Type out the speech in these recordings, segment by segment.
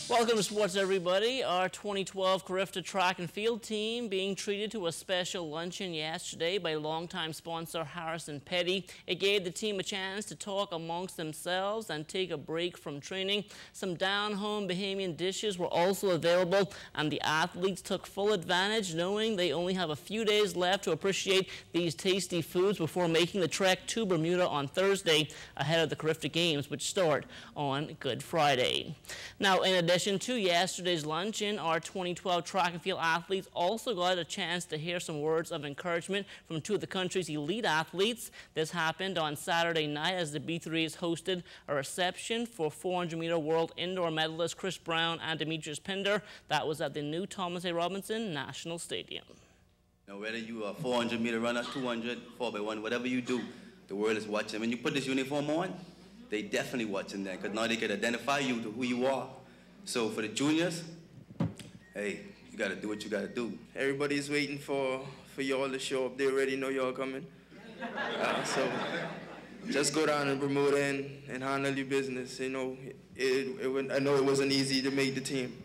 Welcome to sports, everybody. Our 2012 Carifta track and field team being treated to a special luncheon yesterday by longtime sponsor Harrison Petty. It gave the team a chance to talk amongst themselves and take a break from training. Some down-home Bahamian dishes were also available, and the athletes took full advantage, knowing they only have a few days left to appreciate these tasty foods before making the trek to Bermuda on Thursday ahead of the Carifta Games, which start on Good Friday. Now, in addition to yesterday's luncheon, our 2012 track and field athletes also got a chance to hear some words of encouragement from two of the country's elite athletes. This happened on Saturday night as the B3s hosted a reception for 400-meter world indoor medalists Chris Brown and Demetrius Pinder. That was at the new Thomas A. Robinson National Stadium. Now, whether you are a 400-meter runner, 200, 4x1, whatever you do, the world is watching. When you put this uniform on, they definitely watching that, because now they can identify you to who you are. So for the juniors, hey, you got to do what you got to do. Everybody's waiting for y'all to show up. They already know y'all coming. So just go down to Bermuda and handle your business. You know, I know it wasn't easy to make the team.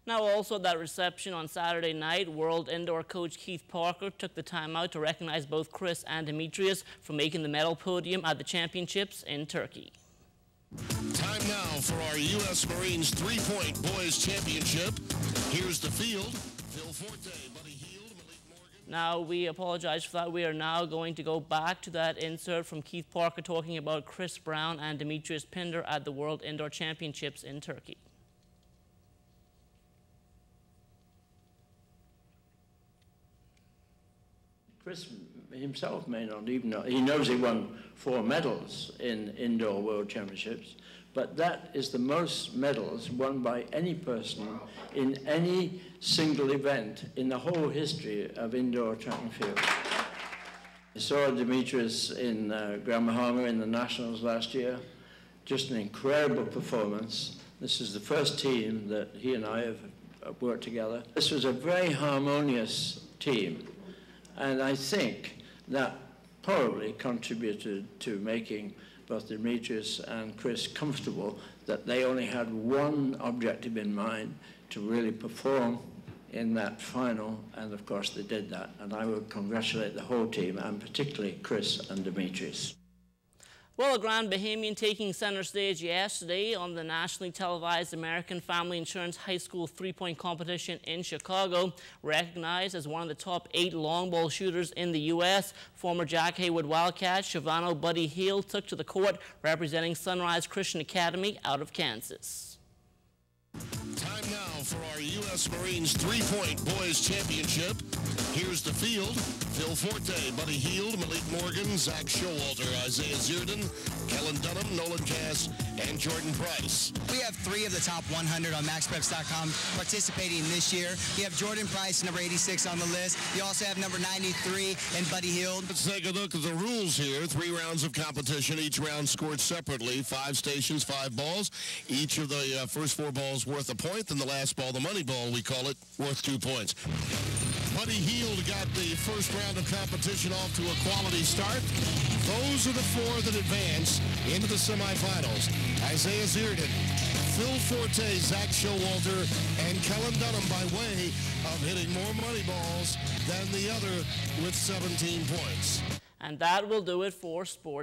Now, also at that reception on Saturday night, world indoor coach Keith Parker took the time out to recognize both Chris and Demetrius for making the medal podium at the championships in Turkey. Time now for our U.S. Marines three-point boys championship. Here's the field. Phil Forte, Buddy Hield, Malik Morgan. Now, we apologize for that. We are now going to go back to that insert from Keith Parker talking about Chris Brown and Demetrius Pinder at the World Indoor Championships in Turkey. Chris himself may not even know. He knows he won 4 medals in indoor world championships, but that is the most medals won by any person in any single event in the whole history of indoor track and field. I saw Demetrius in Grand Bahama in the Nationals last year. Just an incredible performance. This is the first team that he and I have worked together. This was a very harmonious team. And I think that probably contributed to making both Demetrius and Chris comfortable that they only had one objective in mind, to really perform in that final, and of course they did that. And I would congratulate the whole team, and particularly Chris and Demetrius. Well, a Grand Bahamian taking center stage yesterday on the nationally televised American Family Insurance High School three-point competition in Chicago. Recognized as one of the top 8 long ball shooters in the U.S., former Jack Haywood Wildcat Shavano Buddy Hield took to the court representing Sunrise Christian Academy out of Kansas. Time now for our U.S. Marines three-point boys championship. Here's the field. Phil Forte, Buddy Hield, Malik Morgan, Zach Showalter, Isaiah Zierden, Kellen Dunham, Nolan Cass, and Jordan Price. We have 3 of the top 100 on MaxPreps.com participating this year. You have Jordan Price, number 86 on the list. You also have number 93 and Buddy Hield. Let's take a look at the rules here. 3 rounds of competition, each round scored separately. 5 stations, 5 balls. Each of the first 4 balls worth a point, and the last ball, the money ball, we call it, worth 2 points. Buddy Hield got the first round of competition off to a quality start. Those are the 4 that advance into the semifinals. Isaiah Zierden, Phil Forte, Zach Showalter, and Kellen Dunham by way of hitting more money balls than the other with 17 points. And that will do it for sports.